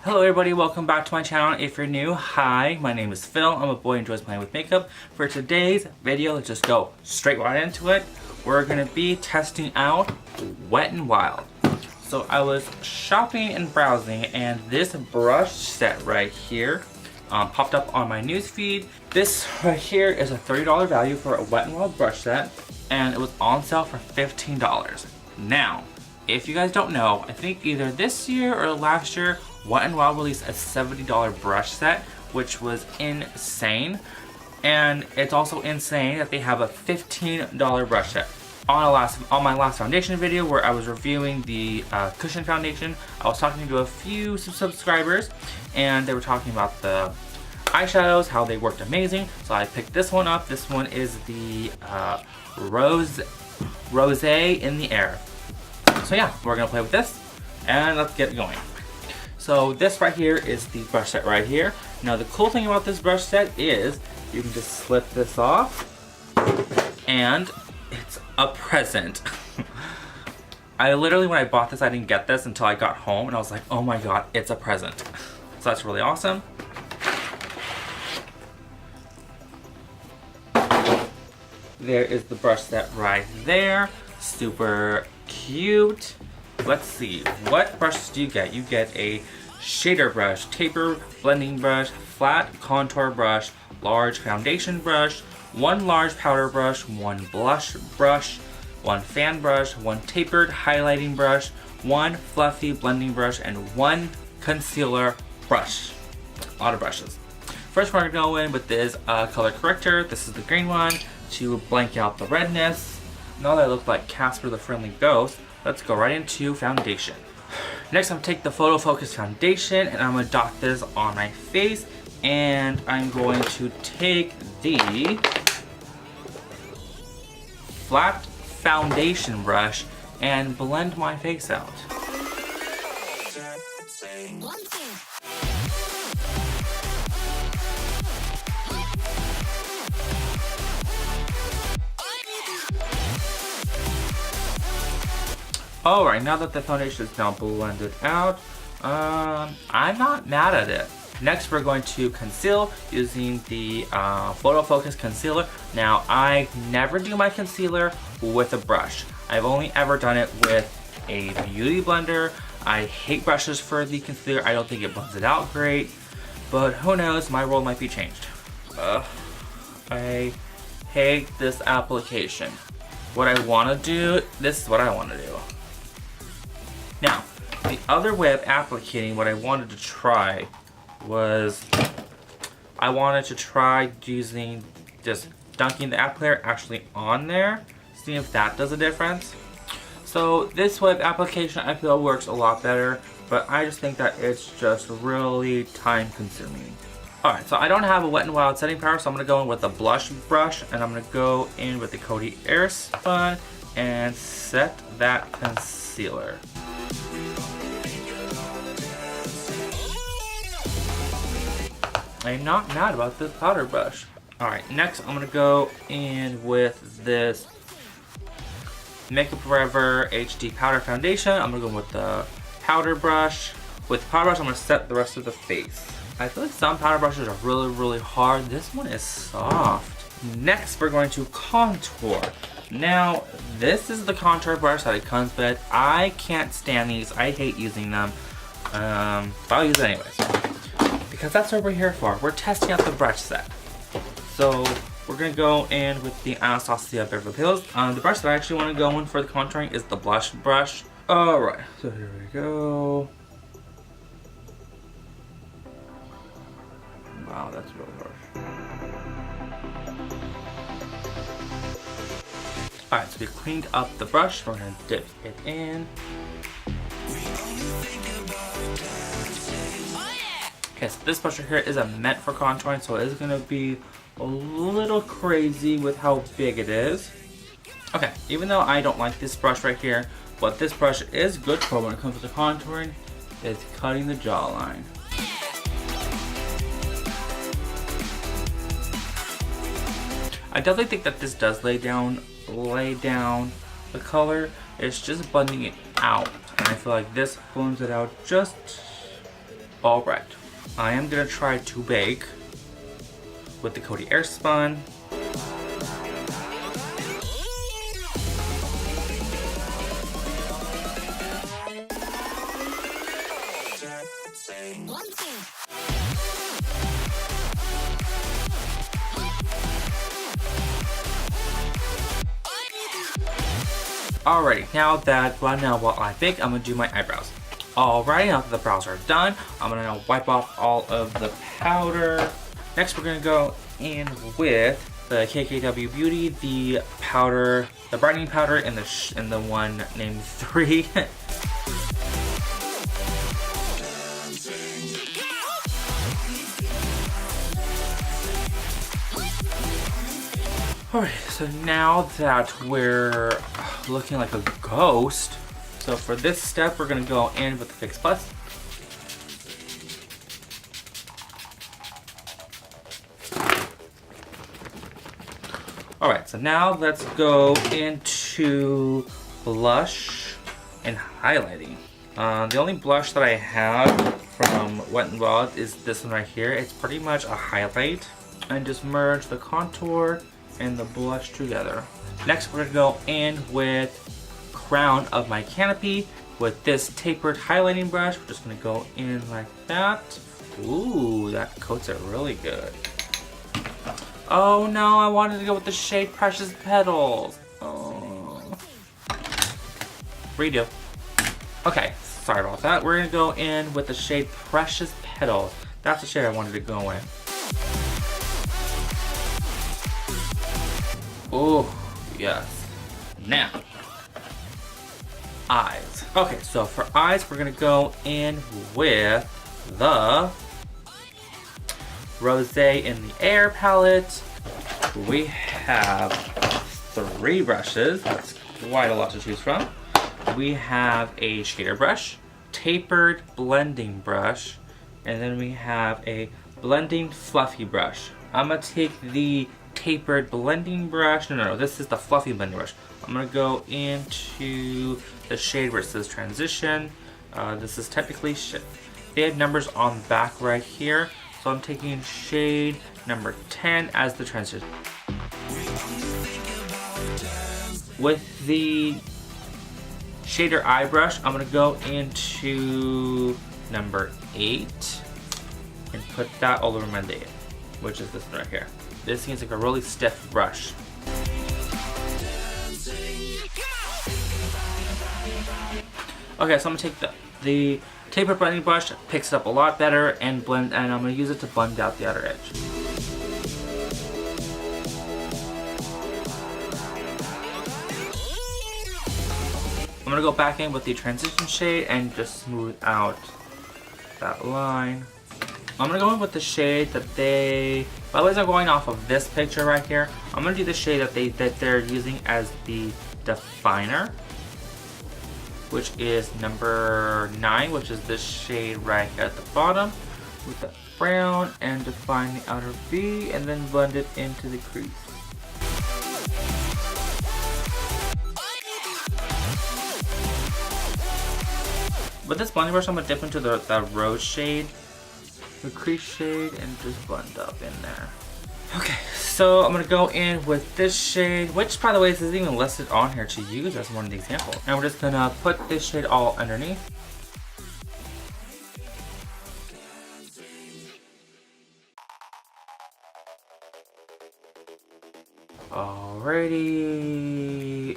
Hello everybody, welcome back to my channel. If you're new, hi, my name is Phil. I'm a boy who enjoys playing with makeup. For today's video, let's just go straight right into it. We're going to be testing out Wet n Wild. So I was shopping and browsing and this brush set right here popped up on my newsfeed. This right here is a $30 value for a Wet n Wild brush set and it was on sale for $15. Now, if you guys don't know, I think either this year or last year, Wet n Wild released a $70 brush set, which was insane. And it's also insane that they have a $15 brush set. On my last foundation video where I was reviewing the Cushion foundation, I was talking to a few subscribers and they were talking about the eyeshadows, how they worked amazing. So I picked this one up. This one is the ROSÉ in the Air. So yeah, we're gonna play with this and let's get going. So this right here is the brush set right here. Now the cool thing about this brush set is you can just slip this off and it's a present. I literally, when I bought this, I didn't get this until I got home and I was like, oh my god, it's a present. So that's really awesome. There is the brush set right there. Super cute. Let's see, what brushes do you get? You get a shader brush, taper blending brush, flat contour brush, large foundation brush, one large powder brush, one blush brush, one fan brush, one tapered highlighting brush, one fluffy blending brush, and one concealer brush. A lot of brushes. First, we're going to go in with this color corrector. This is the green one to blank out the redness. Now that I look like Casper the Friendly Ghost, let's go right into foundation. Next, I'm going to take the Photo Focus foundation and I'm going to dot this on my face. And I'm going to take the flat foundation brush and blend my face out. Alright, now that the foundation is now blended out, I'm not mad at it. Next, we're going to conceal using the Photo Focus concealer. Now, I never do my concealer with a brush. I've only ever done it with a beauty blender. I hate brushes for the concealer. I don't think it blends it out great. But who knows, my world might be changed. I hate this application. What I want to do, this is what I want to do. Now, the other way of applicating what I wanted to try was I wanted to try using just dunking the applicator actually on there, see if that does a difference. So this way of application I feel works a lot better, but I just think that it's just really time consuming. Alright, so I don't have a Wet n Wild setting powder, so I'm going to go in with a blush brush and I'm going to go in with the Coty Airspun and set that concealer. I'm not mad about this powder brush. Alright, next I'm going to go in with this Makeup Forever HD Powder Foundation. I'm going to go with the powder brush. With the powder brush, I'm going to set the rest of the face. I feel like some powder brushes are really hard. This one is soft. Next, we're going to contour. Now, this is the contour brush that it comes with. I can't stand these. I hate using them. But I'll use it anyways. Because that's what we're here for. We're testing out the brush set. So we're going to go in with the Anastasia Beverly Hills. The brush that I actually want to go in for the contouring is the blush brush. Alright, so here we go. Wow, that's really harsh. Alright, so we cleaned up the brush. We're going to dip it in. Okay, so this brush right here isn't meant for contouring, so it is going to be a little crazy with how big it is. Okay, even though I don't like this brush right here, what this brush is good for when it comes to contouring is cutting the jawline. I definitely think that this does lay down the color. It's just blending it out, and I feel like this blends it out just Alright, I am gonna try to bake with the Coty Airspun. Alrighty, now while I bake, I'm gonna do my eyebrows. Alrighty, now that the brows are done, I'm gonna now wipe off all of the powder. Next, we're gonna go in with the KKW Beauty, the powder, the brightening powder, and the one named 3. Alright, so now that we're looking like a ghost, so for this step, we're gonna go in with the Fix Plus. Alright, so now let's go into blush and highlighting. The only blush that I have from Wet n Wild is this one right here. It's pretty much a highlight. And just merge the contour and the blush together. Next, we're gonna go in with crown of my Canopy with this tapered highlighting brush. We're just gonna go in like that. Ooh, that coats it really good. Oh no, I wanted to go with the shade Precious Petals. Oh. Redo. Okay, sorry about that. We're gonna go in with the shade Precious Petals. That's the shade I wanted to go in. Oh, yes. Now, eyes. Okay, so for eyes, we're gonna go in with the ROSÉ in the Air palette. We have 3 brushes. That's quite a lot to choose from. We have a shader brush, tapered blending brush, and then we have a blending fluffy brush. I'm gonna take the tapered blending brush. No, this is the fluffy blending brush. I'm gonna go into the shade where it says transition. This is technically they have numbers on the back right here, so I'm taking shade number 10 as the transition. With the shader eye brush, I'm gonna go into number 8 and put that all over my lid, which is this one right here. This seems like a really stiff brush. Okay, so I'm gonna take the tapered blending brush, picks it up a lot better, and I'm gonna use it to blend out the outer edge. I'm gonna go back in with the transition shade and just smooth out that line. I'm gonna go in with the shade that by the way, I'm going off of this picture right here. I'm gonna do the shade that they're using as the definer, which is number 9, which is this shade right here at the bottom, with the brown, and define the outer V, and then blend it into the crease. With this blending brush, I'm gonna dip into the rose shade, the crease shade, and just blend up in there. Okay, so I'm gonna go in with this shade, which by the way, this isn't even listed on here to use as one of the examples. And we're just gonna put this shade all underneath. Alrighty,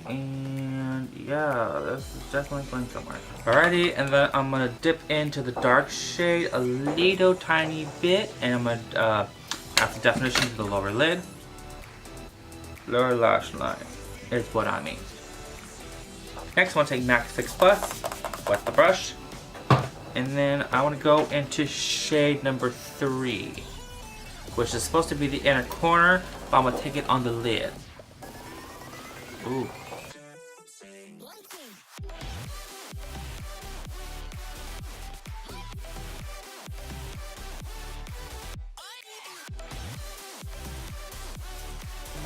and yeah, this is definitely going somewhere. Alrighty, and then I'm gonna dip into the dark shade a little tiny bit, and I'm gonna add the definition to the lower lid. Lower lash line is what I mean. Next, I want to take MAC Fix Plus, wet the brush, and then I want to go into shade number 3, which is supposed to be the inner corner, but I'm gonna take it on the lid. Ooh.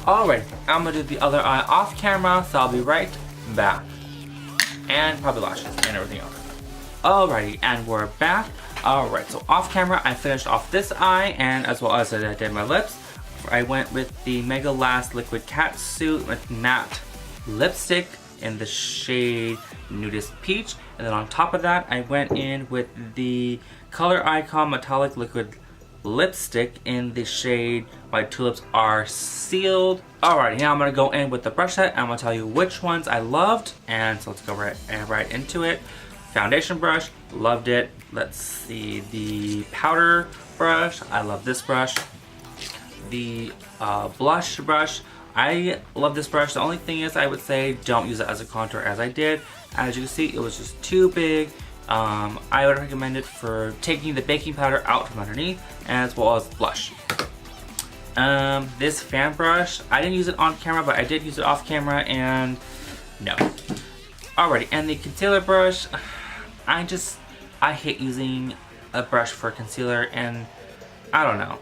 Alright, I'm gonna do the other eye off camera, so I'll be right back. And probably lashes and everything else. Alrighty, and we're back. Alright, so off camera I finished off this eye, and as well as I did my lips. I went with the Mega Last Liquid Catsuit with matte lipstick in the shade Nudist Peach. And then on top of that, I went in with the Color Icon Metallic Liquid Lipstick in the shade My Tulips Are Sealed. Alright, now I'm going to go in with the brush set. I'm going to tell you which ones I loved. And so let's go right into it. Foundation brush, loved it. Let's see, the powder brush, I love this brush. The blush brush, I love this brush. The only thing is I would say don't use it as a contour as I did. As you can see, it was just too big. I would recommend it for taking the baking powder out from underneath, as well as blush. This fan brush, I didn't use it on camera, but I did use it off camera, and no. Alrighty, and the concealer brush, I hate using a brush for concealer, and I don't know,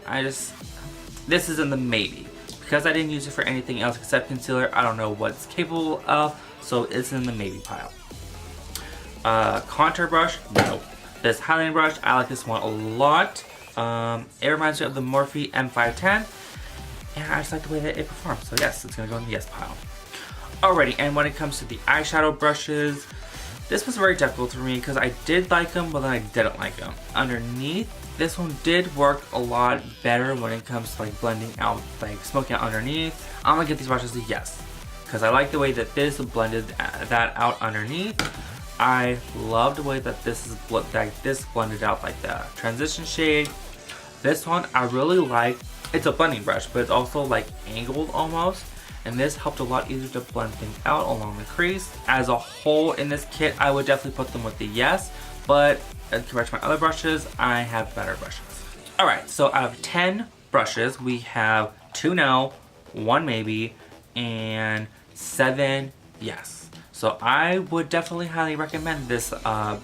this is in the maybe. Because I didn't use it for anything else except concealer, I don't know what it's capable of, so it's in the maybe pile. Contour brush, no. This highlighting brush, I like this one a lot. It reminds me of the Morphe M510, and I just like the way that it performs, so yes, it's gonna go in the yes pile. Alrighty, and when it comes to the eyeshadow brushes, this was very difficult for me because I did like them, but then I didn't like them. Underneath, this one did work a lot better when it comes to like blending out, like smoking out underneath. I'm gonna give these brushes a yes, because I like the way that this blended that out underneath. I love the way that this blended out like the transition shade. This one I really like. It's a blending brush, but it's also like angled almost. And this helped a lot easier to blend things out along the crease. As a whole in this kit, I would definitely put them with the yes, but compared to my other brushes, I have better brushes. Alright, so out of 10 brushes, we have 2 no, 1 maybe, and 7 yes. So I would definitely highly recommend this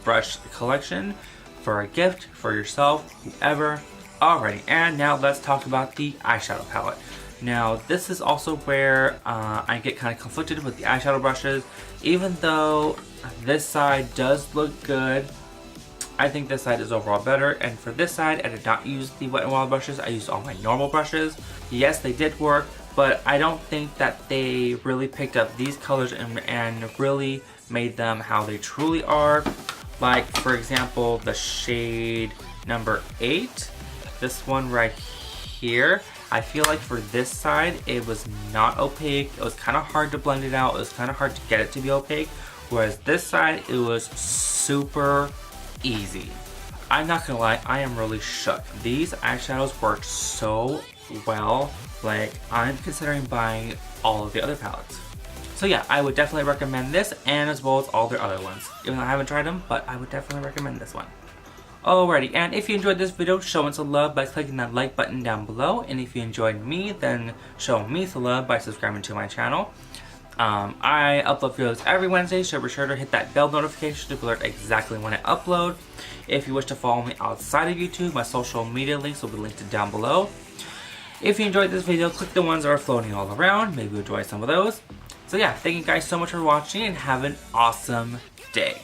brush collection for a gift, for yourself, whoever. Alrighty, and now let's talk about the eyeshadow palette. Now, this is also where I get kind of conflicted with the eyeshadow brushes. Even though this side does look good, I think this side is overall better. And for this side, I did not use the Wet n Wild brushes. I used all my normal brushes. Yes, they did work, but I don't think that they really picked up these colors and really made them how they truly are. Like, for example, the shade number 8, this one right here. I feel like for this side, it was not opaque. It was kind of hard to blend it out. It was kind of hard to get it to be opaque. Whereas this side, it was super easy. I'm not gonna lie, I am really shook. These eyeshadows worked so well. Like, I'm considering buying all of the other palettes. So yeah, I would definitely recommend this, and as well as all their other ones. Even though I haven't tried them, but I would definitely recommend this one. Alrighty, and if you enjoyed this video, show it some love by clicking that like button down below. And if you enjoyed me, then show me some love by subscribing to my channel. I upload videos every Wednesday, so be sure to hit that bell notification to be alerted exactly when I upload. If you wish to follow me outside of YouTube, my social media links will be linked down below. If you enjoyed this video, click the ones that are floating all around. Maybe you'll enjoy some of those. So yeah, thank you guys so much for watching, and have an awesome day.